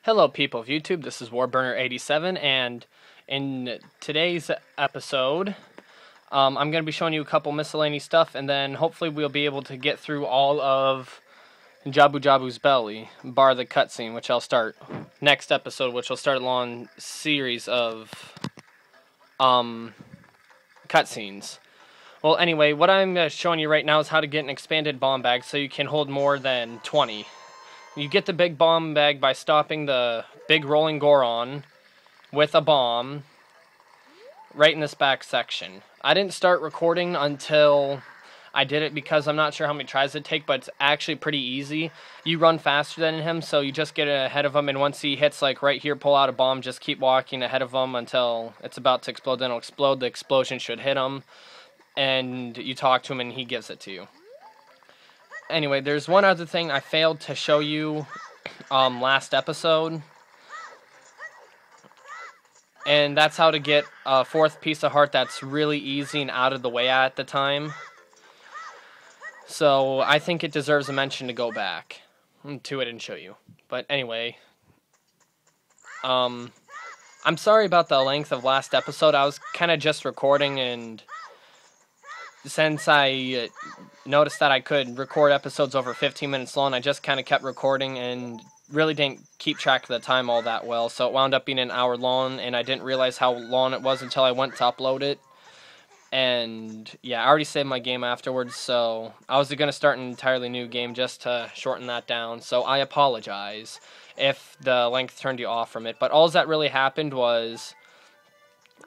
Hello people of YouTube, this is Warburner87, and in today's episode, I'm going to be showing you a couple miscellaneous stuff, and then hopefully we'll be able to get through all of Jabu Jabu's belly, bar the cutscene, which I'll start next episode, which will start a long series of cutscenes. Well, anyway, what I'm showing you right now is how to get an expanded bomb bag so you can hold more than 20. You get the big bomb bag by stopping the big rolling Goron with a bomb right in this back section. I didn't start recording until I did it because I'm not sure how many tries it'd take, but it's actually pretty easy. You run faster than him, so you just get ahead of him, and once he hits like right here, pull out a bomb, just keep walking ahead of him until it's about to explode, then it'll explode. The explosion should hit him, and you talk to him and he gives it to you. Anyway, there's one other thing I failed to show you last episode. And that's how to get a fourth piece of heart that's really easy and out of the way at the time. So I think it deserves a mention to go back to it and show you. But anyway, I'm sorry about the length of last episode. I was kind of just recording, and since I noticed that I could record episodes over 15 minutes long, I just kind of kept recording and really didn't keep track of the time all that well, so it wound up being an hour long, and I didn't realize how long it was until I went to upload it. And yeah, I already saved my game afterwards, so I was going to start an entirely new game just to shorten that down, so I apologize if the length turned you off from it. But all that really happened was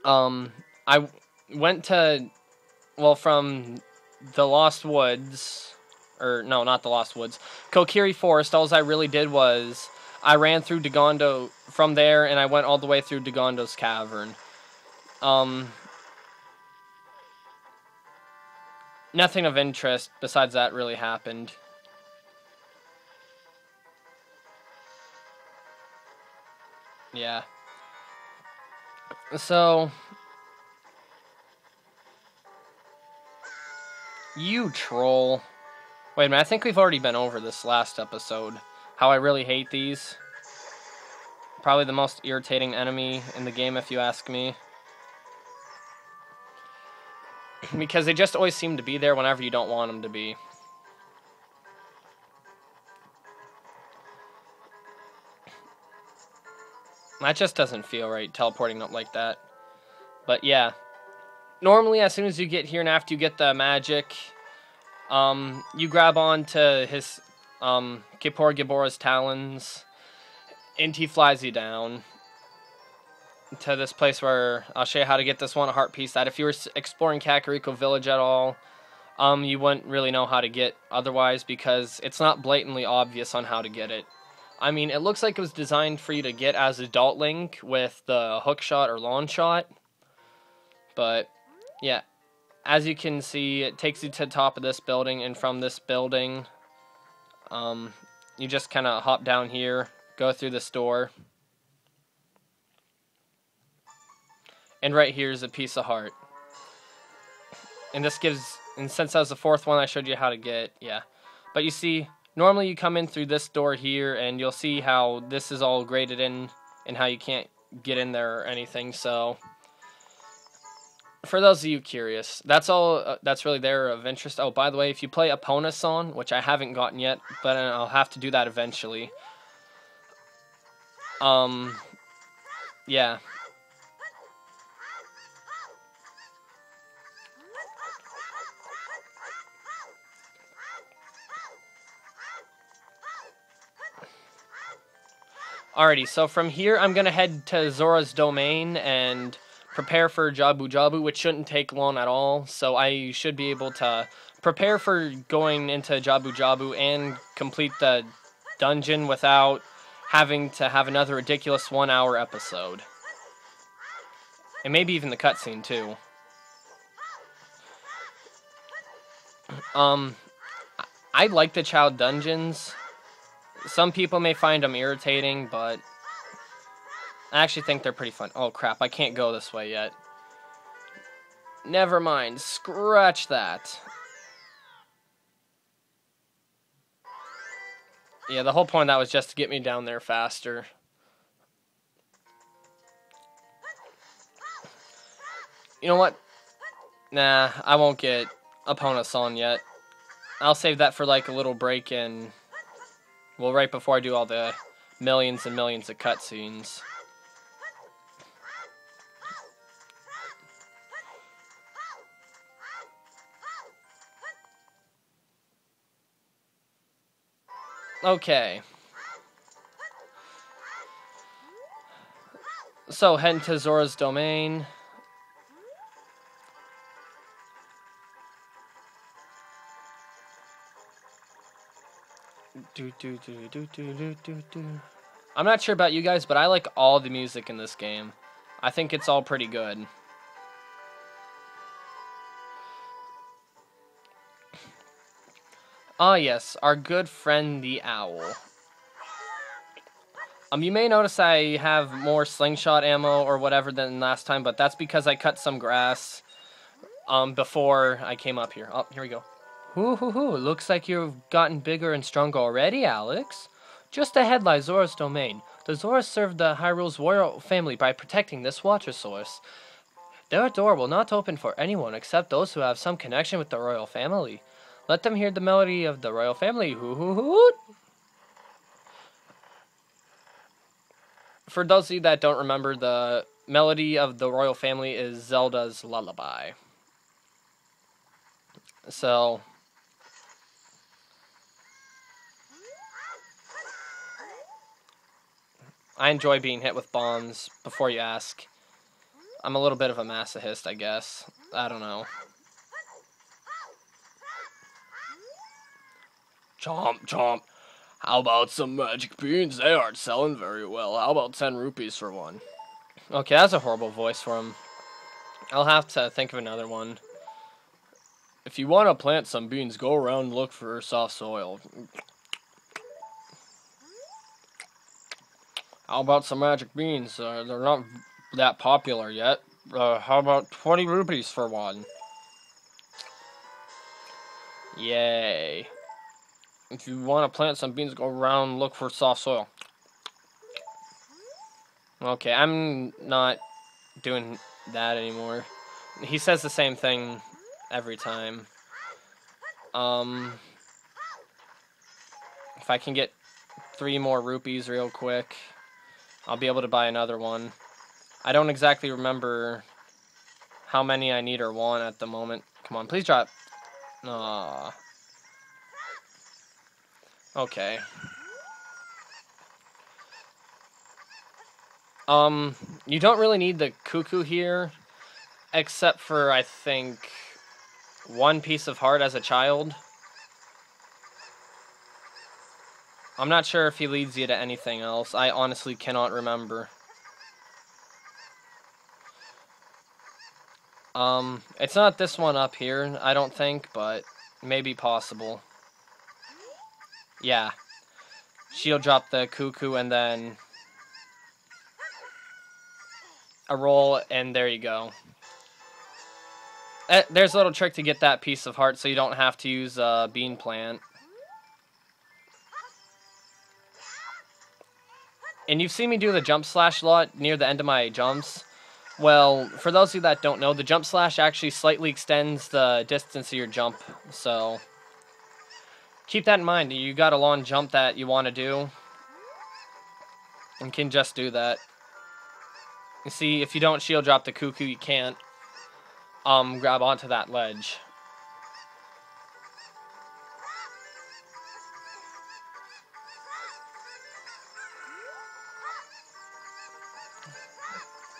I went to, well, from the Lost Woods, or no, not the Lost Woods, Kokiri Forest. All I really did was I ran through Dagondo from there, and I went all the way through Dagondo's cavern. Nothing of interest besides that really happened. Yeah. So, you troll. Wait a minute, I think we've already been over this last episode. How I really hate these. Probably the most irritating enemy in the game, if you ask me. Because they just always seem to be there whenever you don't want them to be. That just doesn't feel right, teleporting up like that. But yeah. Normally, as soon as you get here and after you get the magic, you grab onto his Kippur Gibbora's talons, and he flies you down to this place where I'll show you how to get this one heart piece that if you were exploring Kakariko Village at all, you wouldn't really know how to get otherwise, because it's not blatantly obvious on how to get it. I mean, it looks like it was designed for you to get as adult Link with the hook shot or lawn shot, but yeah. As you can see, it takes you to the top of this building, and from this building, you just kind of hop down here, go through this door, and right here is a piece of heart. And this gives, and since that was the fourth one I showed you how to get, yeah. But you see, normally you come in through this door here, and you'll see how this is all graded in, and how you can't get in there or anything, so for those of you curious, that's all that's really there of interest. Oh, by the way, if you play Epona song, which I haven't gotten yet, but I'll have to do that eventually. Yeah. Alrighty, so from here, I'm going to head to Zora's Domain and prepare for Jabu Jabu, which shouldn't take long at all, so I should be able to prepare for going into Jabu Jabu and complete the dungeon without having to have another ridiculous 1-hour episode. And maybe even the cutscene, too. I like the Chao dungeons. Some people may find them irritating, but I actually think they're pretty fun. Oh crap, I can't go this way yet. Never mind, scratch that. Yeah, the whole point of that was just to get me down there faster. You know what? Nah, I won't get Opponent's on yet. I'll save that for like a little break and, well, right before I do all the millions and millions of cutscenes. Okay. So, heading to Zora's domain. I'm not sure about you guys, but I like all the music in this game. I think it's all pretty good. Ah, yes, our good friend the owl. You may notice I have more slingshot ammo or whatever than last time, but that's because I cut some grass before I came up here. Oh, here we go. Hoo, looks like you've gotten bigger and stronger already, Alex. Just ahead lies Zora's domain. The Zoras serve the Hyrule's royal family by protecting this water source. Their door will not open for anyone except those who have some connection with the royal family. Let them hear the melody of the royal family. Hoo. For those of you that don't remember, the melody of the royal family is Zelda's Lullaby. So, I enjoy being hit with bombs, before you ask. I'm a little bit of a masochist, I guess. I don't know. Chomp, chomp. How about some magic beans? They aren't selling very well. How about 10 rupees for one? Okay, that's a horrible voice for him. I'll have to think of another one. If you want to plant some beans, go around and look for soft soil. How about some magic beans? They're not that popular yet. How about 20 rupees for one? Yay. If you want to plant some beans, go around and look for soft soil. Okay, I'm not doing that anymore. He says the same thing every time. If I can get 3 more rupees real quick, I'll be able to buy another one. I don't exactly remember how many I need or want at the moment. Come on, please drop. Aww. Okay. You don't really need the cuckoo here, except for, I think, 1 piece of heart as a child. I'm not sure if he leads you to anything else. I honestly cannot remember. It's not this one up here, I don't think, but maybe possible. Yeah. Shield drop the cuckoo and then a roll, and there you go. There's a little trick to get that piece of heart so you don't have to use a bean plant. And you've seen me do the jump slash a lot near the end of my jumps. Well, for those of you that don't know, the jump slash actually slightly extends the distance of your jump. So, keep that in mind. You got a long jump that you want to do, and can just do that. You see, if you don't shield drop the cuckoo, you can't grab onto that ledge.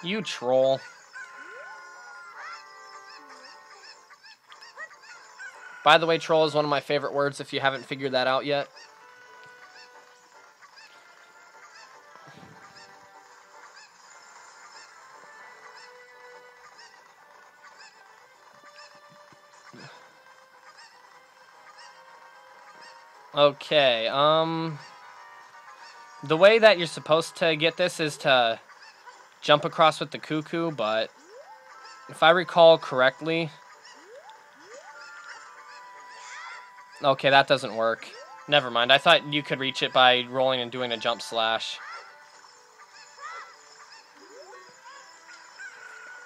You troll. By the way, troll is one of my favorite words if you haven't figured that out yet. Okay, the way that you're supposed to get this is to jump across with the cuckoo, but if I recall correctly... Okay, that doesn't work. Never mind, I thought you could reach it by rolling and doing a jump slash.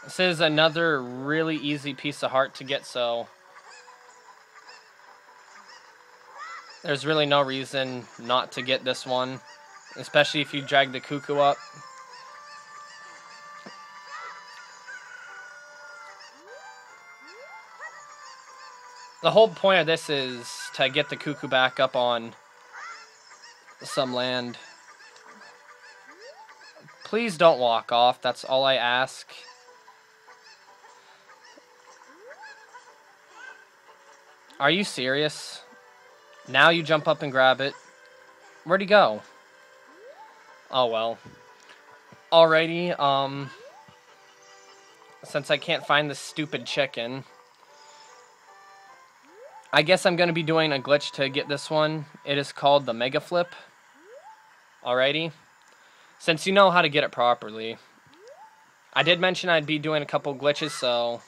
This is another really easy piece of heart to get, so there's really no reason not to get this one, especially if you drag the cuckoo up. The whole point of this is to get the cuckoo back up on some land. Please don't walk off, that's all I ask. Are you serious? Now you jump up and grab it. Where'd he go? Oh well. Alrighty, since I can't find this stupid chicken, I guess I'm going to be doing a glitch to get this one. It is called the Mega Flip. Alrighty. Since you know how to get it properly. I did mention I'd be doing a couple glitches, so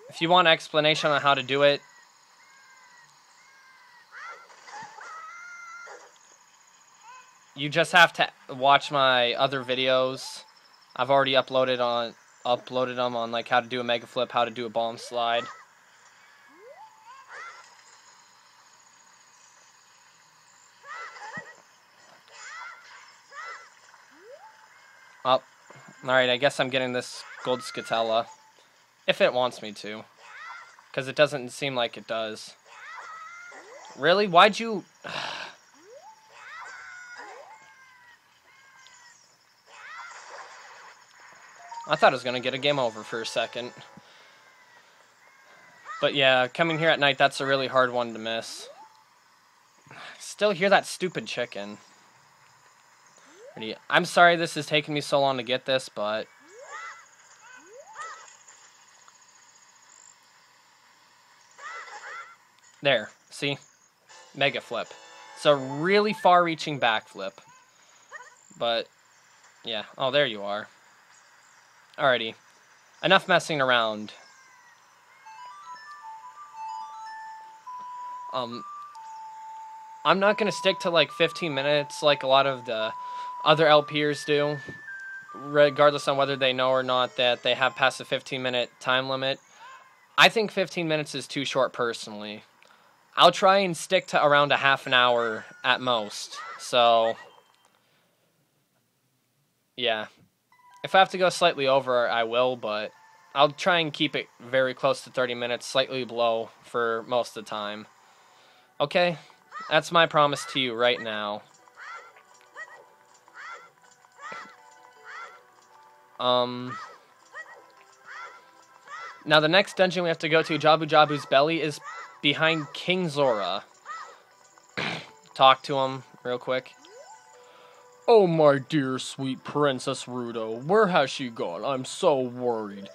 if you want an explanation on how to do it, you just have to watch my other videos. I've already uploaded them on like how to do a mega flip, how to do a bomb slide. Up. Alright, I guess I'm getting this gold Scatella. If it wants me to. Because it doesn't seem like it does. Really? Why'd you... I thought I was going to get a game over for a second. But yeah, coming here at night, that's a really hard one to miss. Still hear that stupid chicken. I'm sorry this is taking me so long to get this, but... There, see? Mega flip. It's a really far-reaching backflip. But, yeah. Oh, there you are. Alrighty. Enough messing around. I'm not going to stick to like 15 minutes like a lot of the other LPers do, regardless on whether they know or not that they have passed the 15-minute time limit. I think 15 minutes is too short personally. I'll try and stick to around a half an hour at most. So, yeah. If I have to go slightly over, I will, but I'll try and keep it very close to 30 minutes, slightly below for most of the time. Okay? That's my promise to you right now. Now the next dungeon we have to go to, Jabu Jabu's Belly, is behind King Zora. Talk to him real quick. Oh, my dear sweet Princess Rudo, where has she gone? I'm so worried.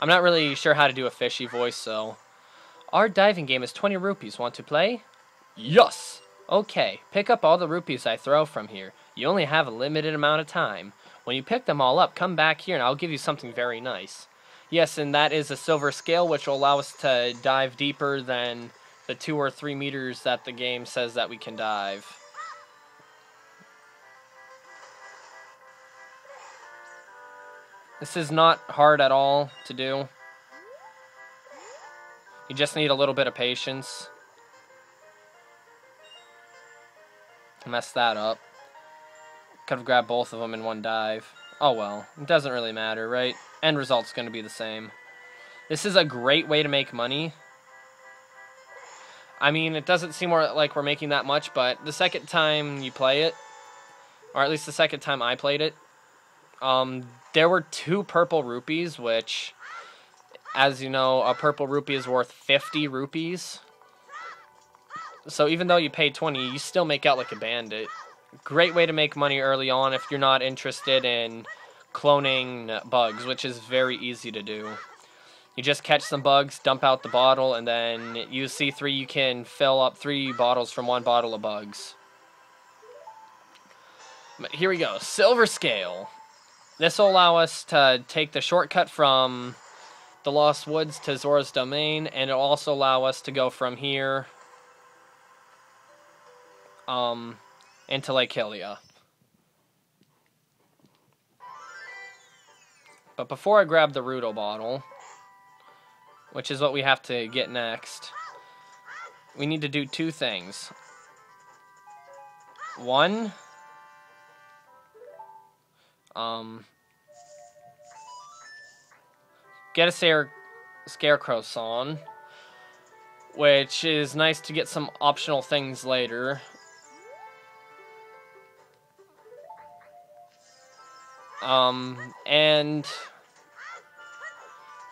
I'm not really sure how to do a fishy voice, so... Our diving game is 20 rupees. Want to play? Yes! Okay, pick up all the rupees I throw from here. You only have a limited amount of time. When you pick them all up, come back here and I'll give you something very nice. Yes, and that is a silver scale, which will allow us to dive deeper than the 2 or 3 meters that the game says that we can dive. This is not hard at all to do. You just need a little bit of patience. Mess that up. Could have grabbed both of them in one dive. Oh well, it doesn't really matter, right? End result's going to be the same. This is a great way to make money. I mean, it doesn't seem like we're making that much, but the second time you play it, or at least the second time I played it, there were 2 purple rupees, which, as you know, a purple rupee is worth 50 rupees. So even though you pay 20, you still make out like a bandit. Great way to make money early on if you're not interested in cloning bugs, which is very easy to do. You just catch some bugs, dump out the bottle, and then use C3. You can fill up 3 bottles from 1 bottle of bugs. But here we go. Silver Scale. This will allow us to take the shortcut from the Lost Woods to Zora's Domain, and it'll also allow us to go from here into Lake Hylia. But before I grab the Rudo bottle, which is what we have to get next, we need to do two things. One, get a Scarecrow song, which is nice to get some optional things later. And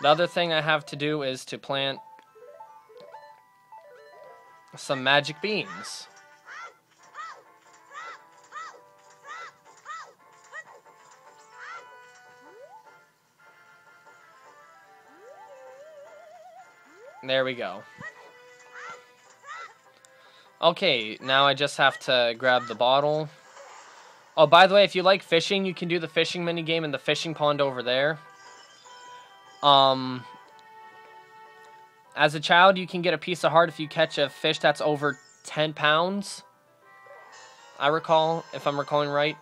the other thing I have to do is to plant some magic beans. There we go. Okay, now I just have to grab the bottle. Oh, by the way, if you like fishing, you can do the fishing minigame in the fishing pond over there. As a child, you can get a piece of heart if you catch a fish that's over 10 pounds. I recall, if I'm recalling right.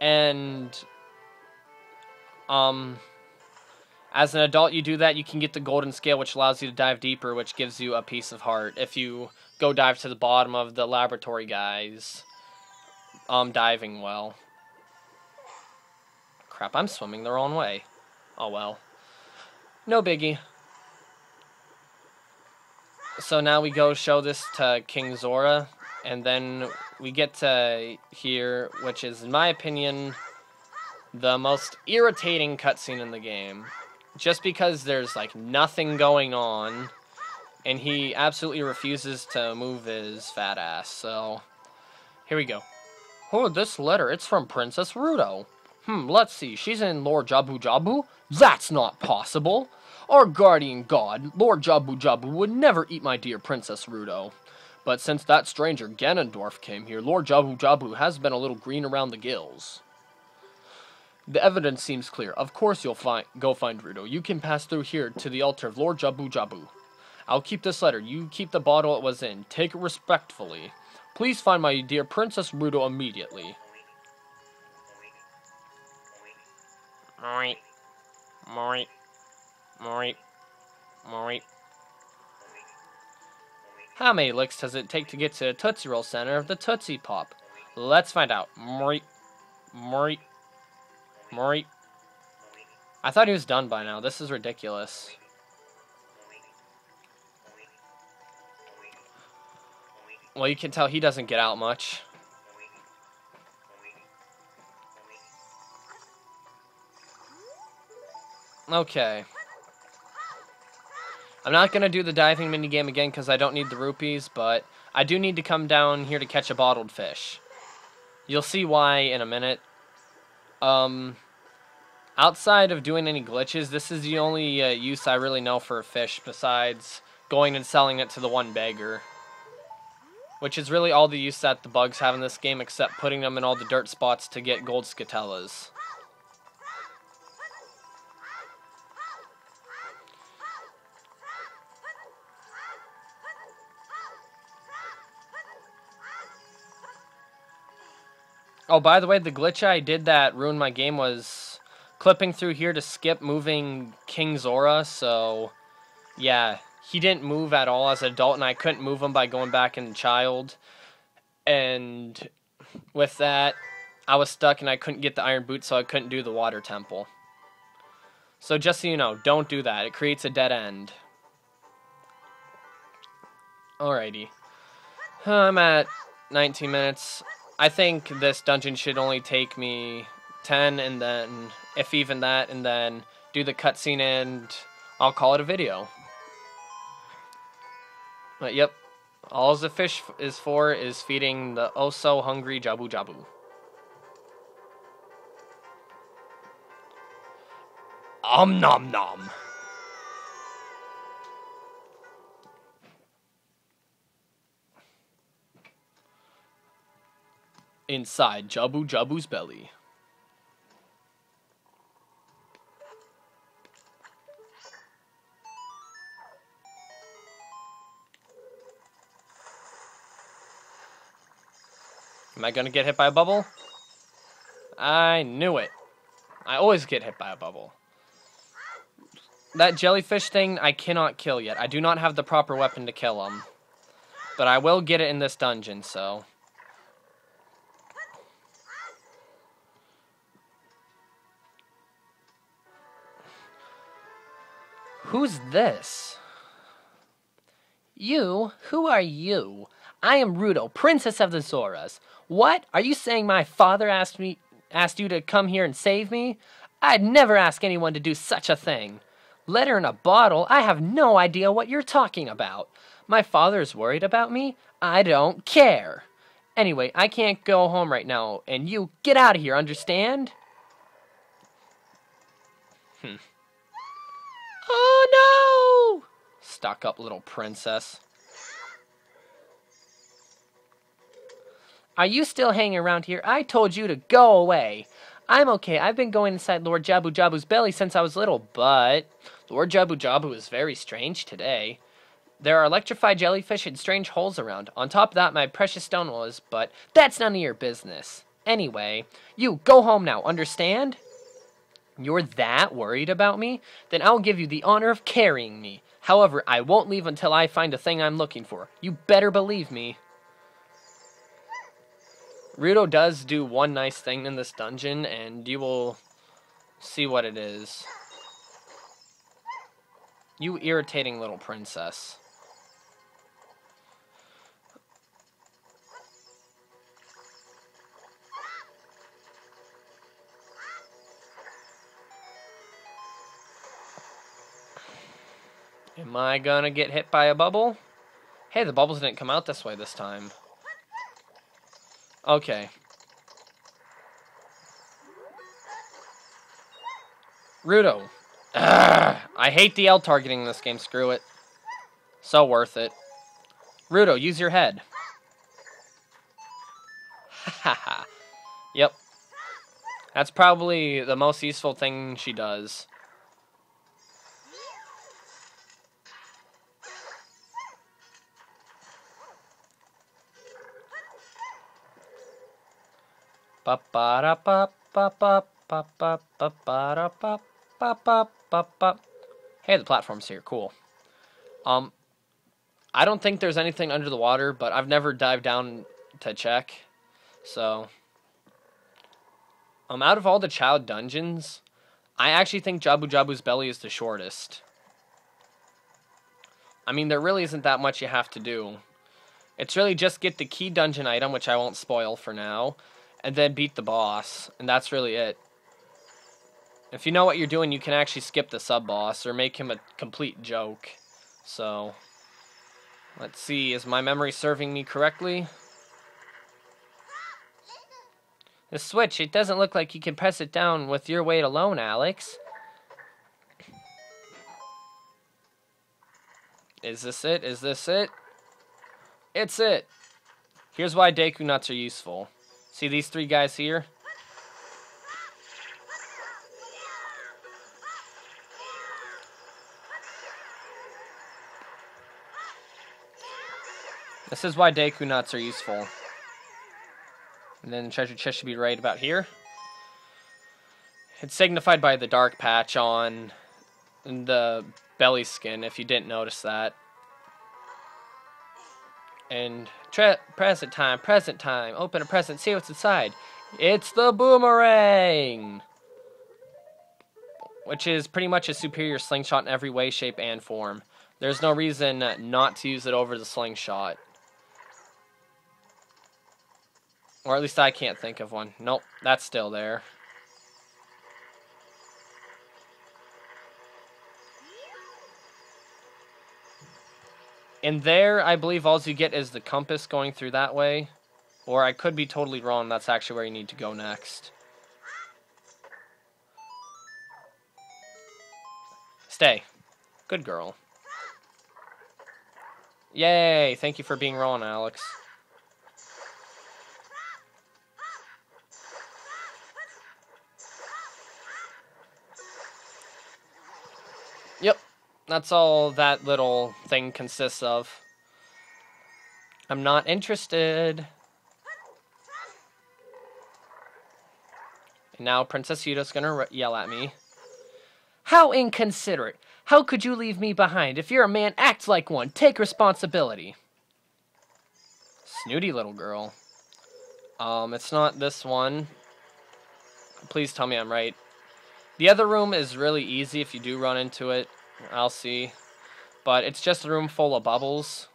And, as an adult, you do that, you can get the golden scale, which allows you to dive deeper, which gives you a piece of heart. If you go dive to the bottom of the laboratory guy's diving well. Crap, I'm swimming the wrong way. Oh well. No biggie. So now we go show this to King Zora, and then we get to here, which is, in my opinion, the most irritating cutscene in the game. Just because there's, like, nothing going on, and he absolutely refuses to move his fat ass, so here we go. Oh, this letter, it's from Princess Rudo. Let's see, she's in Lord Jabu Jabu? That's not possible. Our guardian god, Lord Jabu Jabu, would never eat my dear Princess Rudo. But since that stranger Ganondorf came here, Lord Jabu Jabu has been a little green around the gills. The evidence seems clear. Of course you'll go find Rudo. You can pass through here to the altar of Lord Jabu Jabu. I'll keep this letter. You keep the bottle it was in. Take it respectfully. Please find my dear Princess Rudo immediately. Mori. Mori. Mori. Mori. How many licks does it take to get to the Tootsie Roll center of the Tootsie Pop? Let's find out. Mori. Mori. Mori. I thought he was done by now. This is ridiculous. Well, you can tell he doesn't get out much. Okay. I'm not going to do the diving minigame again because I don't need the rupees, but I do need to come down here to catch a bottled fish. You'll see why in a minute. Outside of doing any glitches, this is the only use I really know for a fish besides going and selling it to the one beggar. Which is really all the use that the bugs have in this game, except putting them in all the dirt spots to get gold scatellas. Oh, by the way, the glitch I did that ruined my game was clipping through here to skip moving King Zora, so yeah, he didn't move at all as an adult, and I couldn't move him by going back in child, and with that, I was stuck and I couldn't get the iron boots, so I couldn't do the water temple. So just so you know, don't do that. It creates a dead end. Alrighty. I'm at 19 minutes. I think this dungeon should only take me 10, and then, if even that, and then do the cutscene, and I'll call it a video. But yep, all the fish is for is feeding the oh-so-hungry Jabu Jabu. Nom nom. Inside Jabu Jabu's belly. Am I gonna get hit by a bubble? I knew it. I always get hit by a bubble. That jellyfish thing I cannot kill yet. I do not have the proper weapon to kill him. But I will get it in this dungeon, so... Who's this? You? Who are you? I am Ruto, Princess of the Zoras. What? Are you saying my father asked you to come here and save me? I'd never ask anyone to do such a thing. Letter in a bottle? I have no idea what you're talking about. My father's worried about me? I don't care. Anyway, I can't go home right now, and you get out of here, understand? Oh no! Stuck up little princess. Are you still hanging around here? I told you to go away. I'm okay. I've been going inside Lord Jabu Jabu's belly since I was little, but Lord Jabu Jabu is very strange today. There are electrified jellyfish and strange holes around. On top of that, my precious stone was, but that's none of your business. Anyway, you go home now, understand? You're that worried about me? Then I'll give you the honor of carrying me. However, I won't leave until I find the thing I'm looking for. You better believe me. Ruto does do one nice thing in this dungeon, and you will see what it is. You irritating little princess. Am I gonna get hit by a bubble? Hey, the bubbles didn't come out this way this time. Okay. Ruto. Ugh, I hate the L targeting in this game. Screw it. So worth it. Ruto, use your head. Haha. Yep. That's probably the most useful thing she does. Hey, the platform's here. Cool. I don't think there's anything under the water, but I've never dived down to check. So, out of all the child dungeons, I actually think Jabu Jabu's belly is the shortest. I mean, there really isn't that much you have to do. It's really just get the key dungeon item, which I won't spoil for now, and then beat the boss, and that's really it. If you know what you're doing, you can actually skip the sub-boss or make him a complete joke. So, let's see, is my memory serving me correctly? The switch, it doesn't look like you can press it down with your weight alone, Alex. Is this it? Is this it? It's it! Here's why Deku Nuts are useful. See these three guys here? This is why Deku Nuts are useful. And then the treasure chest should be right about here. It's signified by the dark patch on the belly skin, if you didn't notice that. And present time, open a present, see what's inside. It's the boomerang! Which is pretty much a superior slingshot in every way, shape, and form. There's no reason not to use it over the slingshot. Or at least I can't think of one. Nope, that's still there. And there, I believe all you get is the compass going through that way. Or I could be totally wrong, that's actually where you need to go next. Stay. Good girl. Yay, thank you for being wrong, Alex. Yep. That's all that little thing consists of. I'm not interested. And now Princess Yuda's gonna yell at me. How inconsiderate! How could you leave me behind? If you're a man, act like one. Take responsibility. Snooty little girl. It's not this one. Please tell me I'm right. The other room is really easy if you do run into it. I'll see. But it's just a room full of bubbles.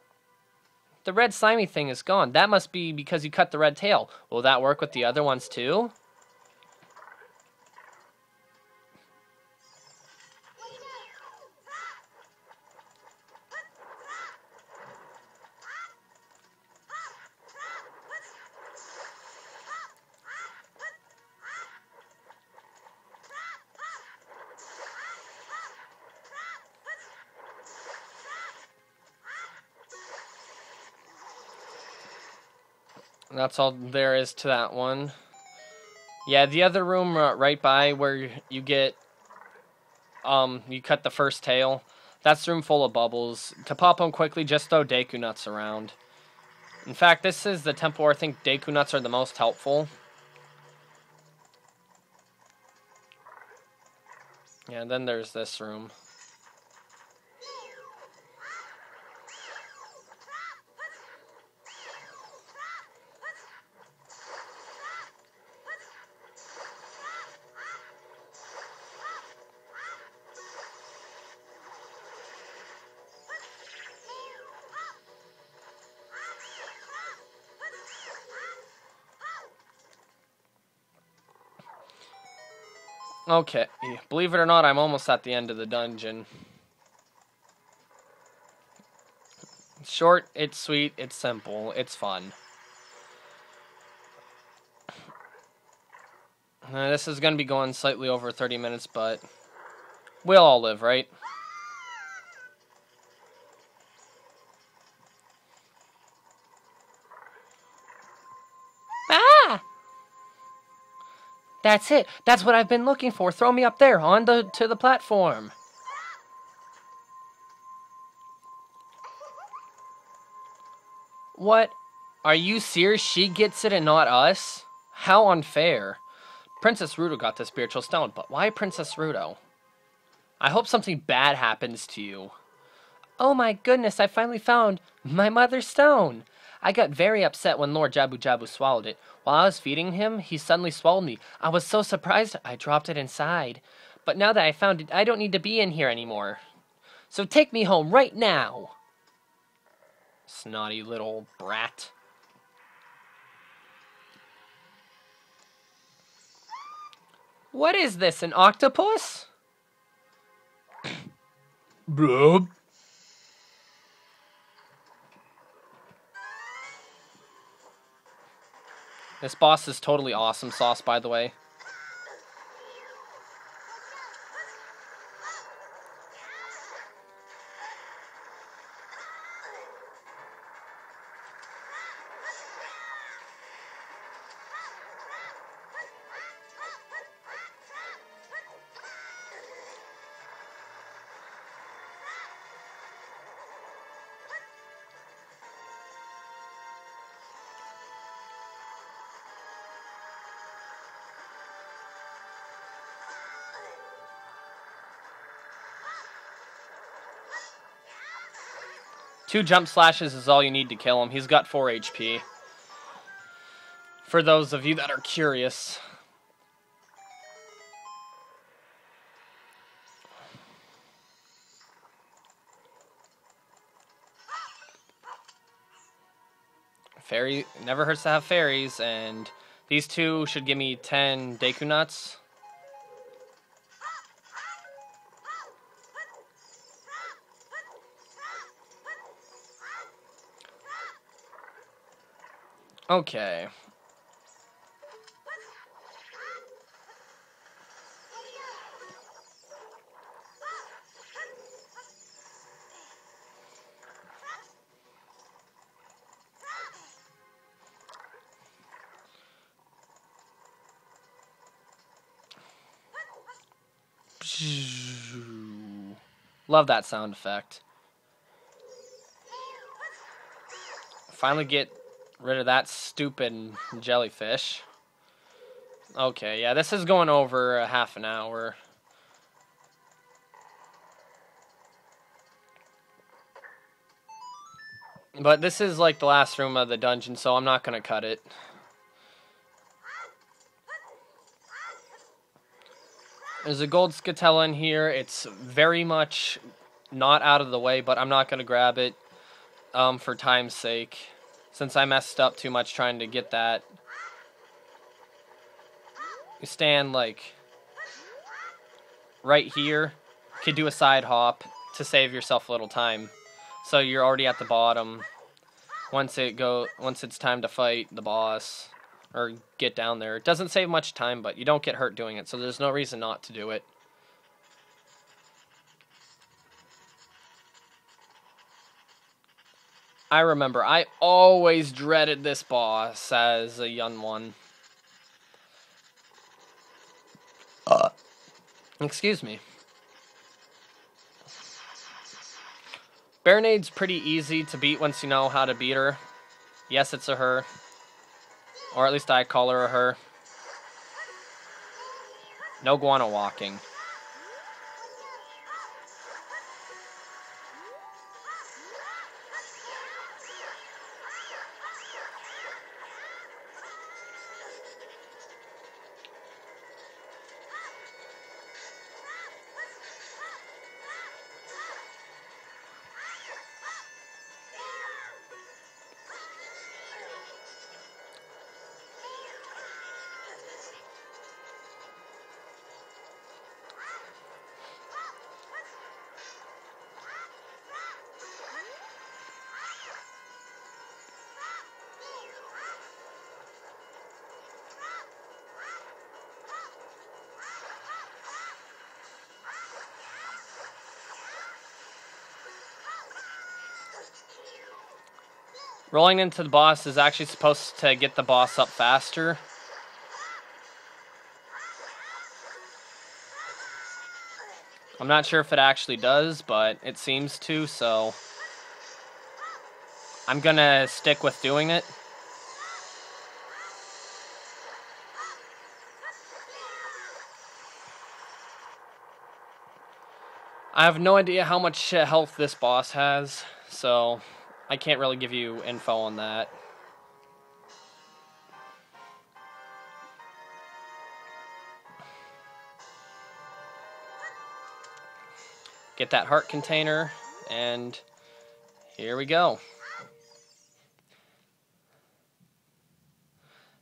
The red slimy thing is gone. That must be because you cut the red tail. Will that work with the other ones too? That's all there is to that one. Yeah, the other room right by where you get, you cut the first tail. That's the room full of bubbles. To pop them quickly, just throw Deku Nuts around. In fact, this is the temple where I think Deku Nuts are the most helpful. Yeah, and then there's this room. Okay, believe it or not, I'm almost at the end of the dungeon. It's short, it's sweet, it's simple, it's fun. This is going to be going slightly over 30 minutes, but we'll all live, right? Ah! That's it. That's what I've been looking for. Throw me up there, to the platform. What? Are you serious? She gets it and not us? How unfair. Princess Ruto got the spiritual stone, but why Princess Ruto? I hope something bad happens to you. Oh my goodness, I finally found my mother's stone. I got very upset when Lord Jabu Jabu swallowed it. While I was feeding him, he suddenly swallowed me. I was so surprised I dropped it inside. But now that I found it, I don't need to be in here anymore. So take me home right now. Snotty little brat. What is this, an octopus? Blub. This boss is totally awesome sauce, by the way. Two jump slashes is all you need to kill him. He's got 4 HP. For those of you that are curious. Fairy, never hurts to have fairies, and these two should give me 10 Deku Nuts. Okay. Love that sound effect. Finally get rid of that stupid jellyfish. Okay, yeah, this is going over a half an hour. But this is like the last room of the dungeon, so I'm not going to cut it. There's a gold scatella in here. It's very much not out of the way, but I'm not going to grab it for time's sake, since I messed up too much trying to get that. You stand like right here. You could do a side hop to save yourself a little time. So you're already at the bottom. Once it's time to fight the boss or get down there, it doesn't save much time, but you don't get hurt doing it, so there's no reason not to do it. I remember, I always dreaded this boss as a young one. Excuse me. Baronade's pretty easy to beat once you know how to beat her. Yes, it's a her. Or at least I call her a her. No guano walking. Rolling into the boss is actually supposed to get the boss up faster. I'm not sure if it actually does, but it seems to, so I'm gonna stick with doing it. I have no idea how much health this boss has, so I can't really give you info on that. Get that heart container, and here we go.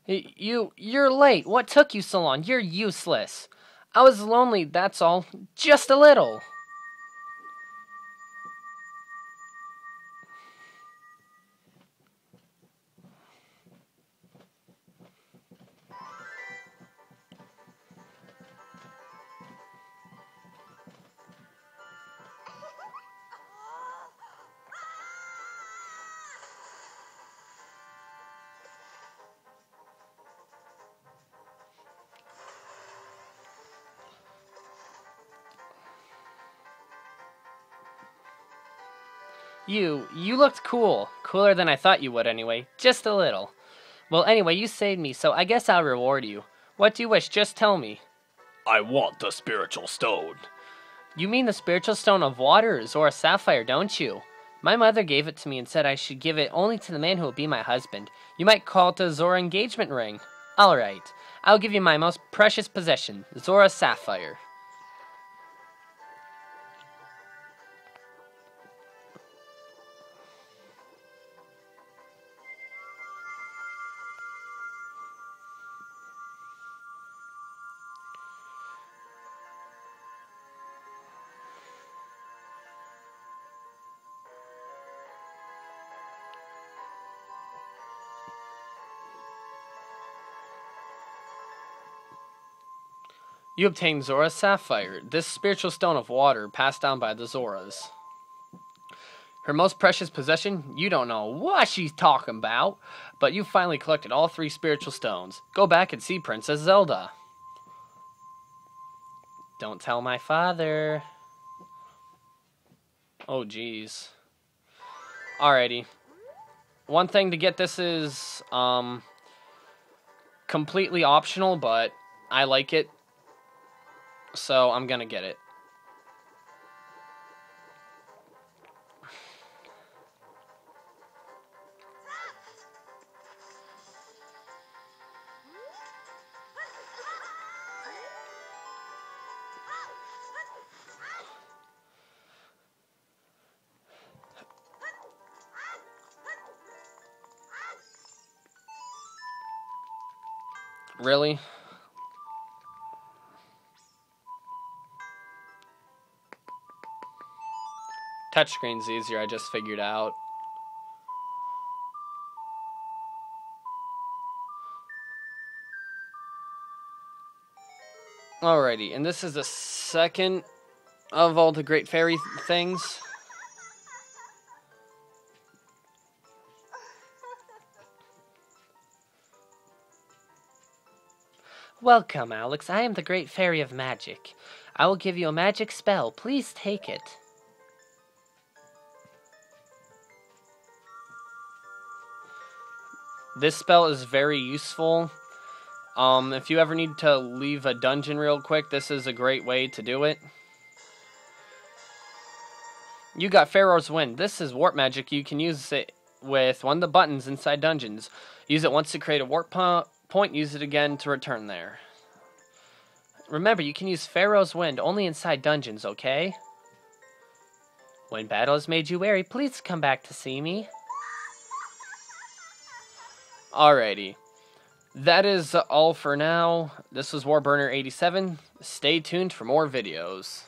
You're late. What took you so long? You're useless. I was lonely, that's all. Just a little. You looked cool. Cooler than I thought you would anyway. Just a little. Well, anyway, you saved me, so I guess I'll reward you. What do you wish? Just tell me. I want the spiritual stone. You mean the spiritual stone of water, Zora Sapphire, don't you? My mother gave it to me and said I should give it only to the man who will be my husband. You might call it a Zora engagement ring. Alright. I'll give you my most precious possession, Zora Sapphire. You obtain Zora Sapphire, this spiritual stone of water passed down by the Zoras. Her most precious possession? You don't know what she's talking about, but you finally collected all 3 spiritual stones. Go back and see Princess Zelda. Don't tell my father. Oh, jeez. Alrighty. One thing to get this is completely optional, but I like it, so I'm gonna get it. Really? Touchscreen's easier, I just figured out. Alrighty, and this is the second of all the Great Fairy things. Welcome, Alex. I am the Great Fairy of Magic. I will give you a magic spell. Please take it. This spell is very useful. If you ever need to leave a dungeon real quick, this is a great way to do it. You got Pharaoh's Wind. This is warp magic. You can use it with one of the buttons inside dungeons. Use it once to create a warp point. Use it again to return there. Remember, you can use Pharaoh's Wind only inside dungeons, okay? When battle has made you weary, please come back to see me. Alrighty. That is all for now. This was Warburner87. Stay tuned for more videos.